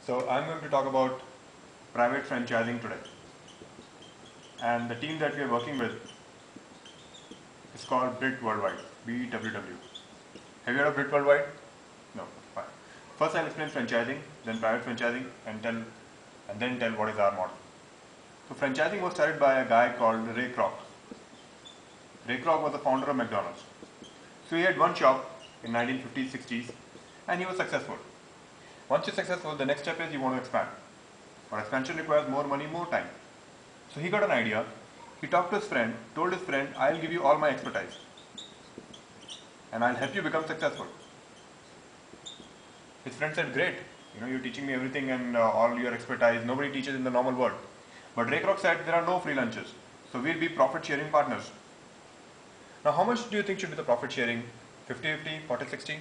So I'm going to talk about private franchising today. And the team that we are working with is called Brit Worldwide, BWW. Have you heard of Brit Worldwide? No, fine. First I'll explain franchising, then private franchising, and then tell what is our model. So franchising was started by a guy called Ray Kroc. Ray Kroc was the founder of McDonald's. So he had one shop in 1950s, 60s, and he was successful. Once you're successful, the next step is you want to expand. But expansion requires more money, more time. So he got an idea. He talked to his friend, told his friend, I'll give you all my expertise and I'll help you become successful. His friend said, great, you're teaching me everything and all your expertise. Nobody teaches in the normal world. But Ray Kroc said, there are no free lunches. So we'll be profit sharing partners. Now how much do you think should be the profit sharing? 50-50, 40-60?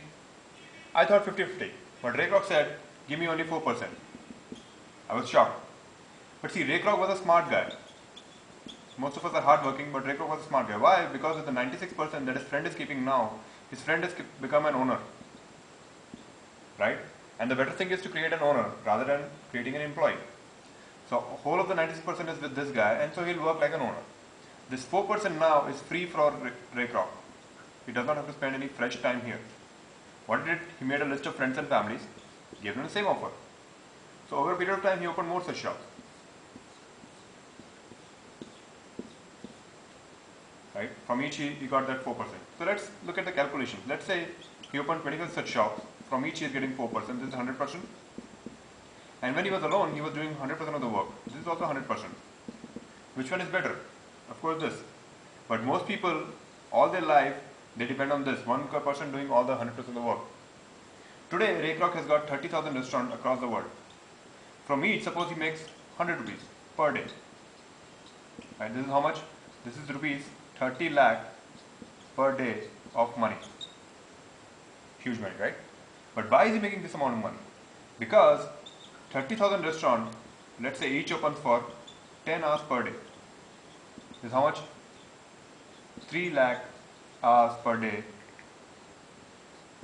I thought 50-50. But Ray Kroc said, give me only 4%. I was shocked. But see, Ray Kroc was a smart guy. Most of us are hardworking, but Ray Kroc was a smart guy. Why? Because with the 96% that his friend is keeping now, his friend has become an owner. Right? And the better thing is to create an owner rather than creating an employee. So whole of the 96% is with this guy, and so he'll work like an owner. This 4% now is free for Ray Kroc. He does not have to spend any fresh time here. What he did, he made a list of friends and families, gave them the same offer. So over a period of time, he opened more such shops. Right? From each he got that 4%. So let's look at the calculation. Let's say he opened 25 such shops. From each he is getting 4%. This is 100%. And when he was alone, he was doing 100% of the work. This is also 100%. Which one is better? Of course this. But most people, all their life, they depend on this. One person doing all the 100% of the work. Today, Ray Kroc has got 30,000 restaurants across the world. From each, suppose he makes 100 rupees per day. Right? This is how much? This is rupees 30 lakh per day of money. Huge money, right? But why is he making this amount of money? Because 30,000 restaurants, let's say each opens for 10 hours per day. This is how much? 3 lakh hours per day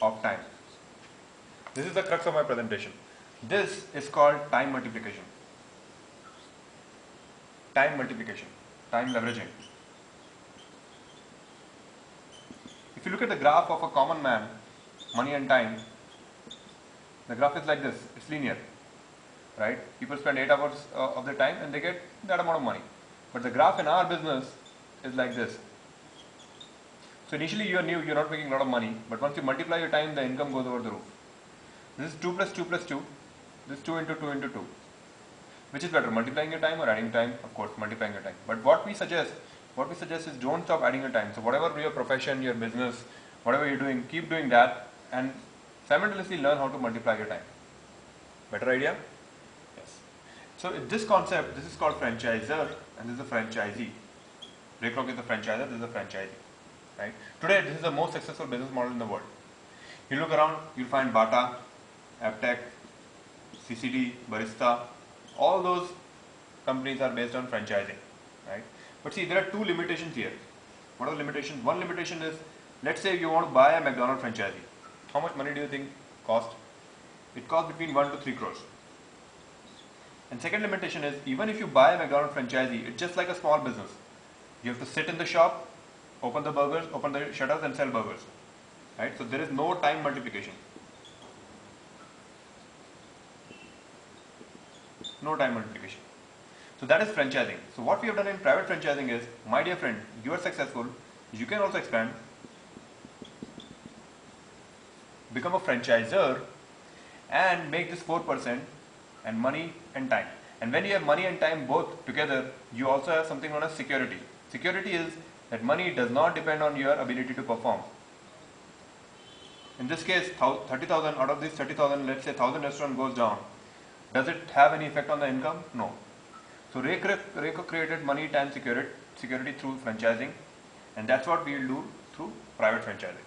of time. This is the crux of my presentation. This is called time multiplication. Time multiplication. Time leveraging. If you look at the graph of a common man, money and time, the graph is like this. It's linear. Right? People spend 8 hours of their time and they get that amount of money. But the graph in our business is like this. So initially you are new, you're not making a lot of money, but once you multiply your time, the income goes over the roof. This is 2 plus 2 plus 2. This is 2 into 2 into 2. Which is better, multiplying your time or adding time? Of course, multiplying your time. But what we suggest is don't stop adding your time. So whatever your profession, your business, whatever you're doing, keep doing that and simultaneously learn how to multiply your time. Better idea? Yes. So this concept, this is called franchisor and this is a franchisee. Ray Kroc is the franchisor, this is a franchisee. Right? Today, this is the most successful business model in the world. You look around, you'll find Bata, Aptech, CCD, Barista, all those companies are based on franchising. Right? But see, there are two limitations here. What are the limitations? One limitation is, let's say you want to buy a McDonald's franchisee. How much money do you think cost? It costs between 1 to 3 crores. And second limitation is, even if you buy a McDonald's franchisee, it's just like a small business. You have to sit in the shop, open the burgers, open the shutters and sell burgers. Right? So there is no time multiplication. No time multiplication. So that is franchising. So what we have done in private franchising is, my dear friend, you are successful, you can also expand, become a franchisor and make this 4% and money and time. And when you have money and time both together, you also have something known as security. Security is that money does not depend on your ability to perform. In this case, 30,000 out of these 30,000, let's say 1,000 restaurant goes down. Does it have any effect on the income? No. So Ray Kroc created money, time, security through franchising, and that's what we will do through private franchising.